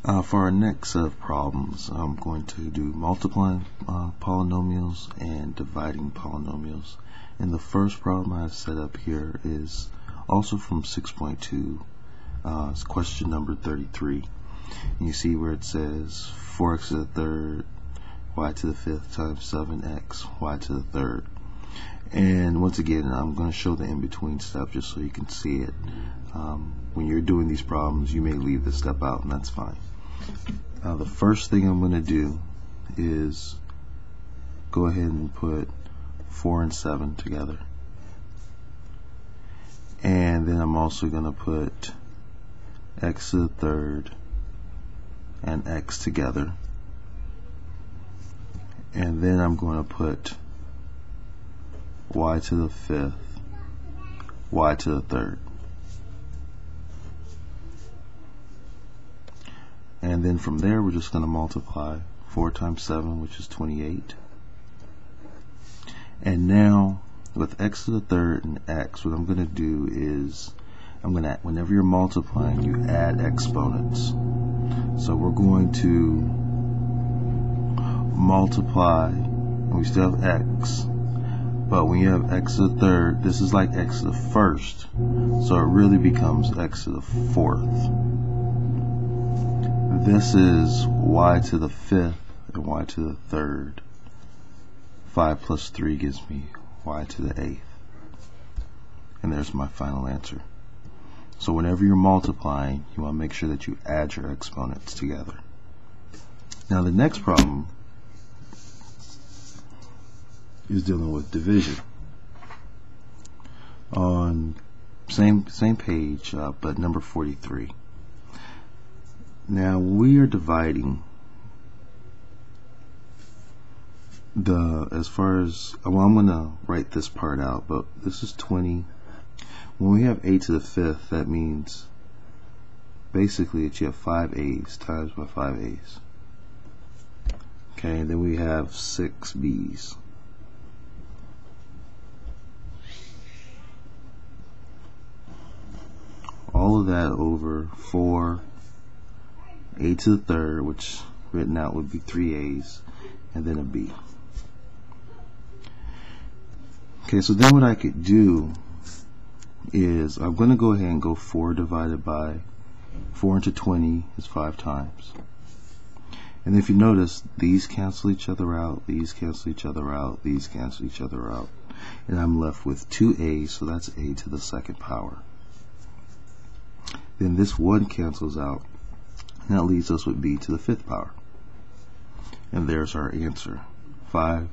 For our next set of problems, I'm going to do multiplying polynomials and dividing polynomials. And the first problem I have set up here is also from 6.2. It's question number 33. And you see where it says 4x to the third, y to the fifth times 7x, y to the third. And once again, I'm going to show the in-between step just so you can see it. When you're doing these problems, you may leave this step out, and that's fine. The first thing I'm going to do is go ahead and put 4 and 7 together. And then I'm also going to put x to the third and x together. And then I'm going to put y to the fifth, y to the third. And then from there, we're just going to multiply 4 times 7, which is 28. And now, with x to the third and x, what I'm going to do is, whenever you're multiplying, you add exponents. So we're going to multiply, and we still have x. But when you have x to the third, this is like x to the first. So it really becomes x to the fourth. This is y to the fifth and y to the third. 5 plus 3 gives me y to the eighth. And there's my final answer. So whenever you're multiplying, you want to make sure that you add your exponents together. Now the next problem is dealing with division. On same page, but number 43. Now we are dividing as far as, well, I'm going to write this part out, but this is 20. When we have a to the fifth, that means basically that you have 5 a's times by 5 a's. Okay, and then we have 6 b's. All of that over 4 a to the third, which written out would be 3 a's, and then a b. Okay, so then what I could do is I'm going to go ahead and go 4 divided by 4 into 20 is 5 times. And if you notice, these cancel each other out, these cancel each other out, these cancel each other out. And I'm left with 2a, so that's a to the second power. Then this 1 cancels out, and that leaves us with b to the fifth power. And there's our answer. 5,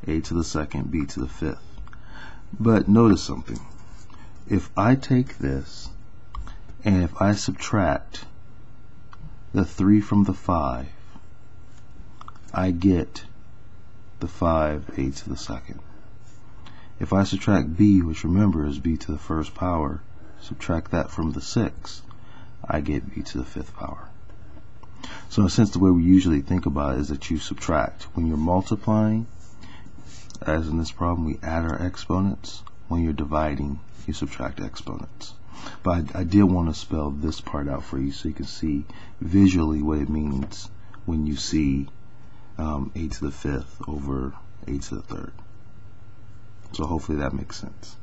a to the second, b to the fifth. But notice something. If I take this, and if I subtract the 3 from the 5, I get the 5a to the second. If I subtract b, which remember is b to the first power, subtract that from the 6, I get b to the fifth power. So in a sense, the way we usually think about it is that you subtract. When you're multiplying, as in this problem, we add our exponents. When you're dividing, you subtract exponents. But I did want to spell this part out for you so you can see visually what it means when you see a to the fifth over a to the third. So hopefully that makes sense.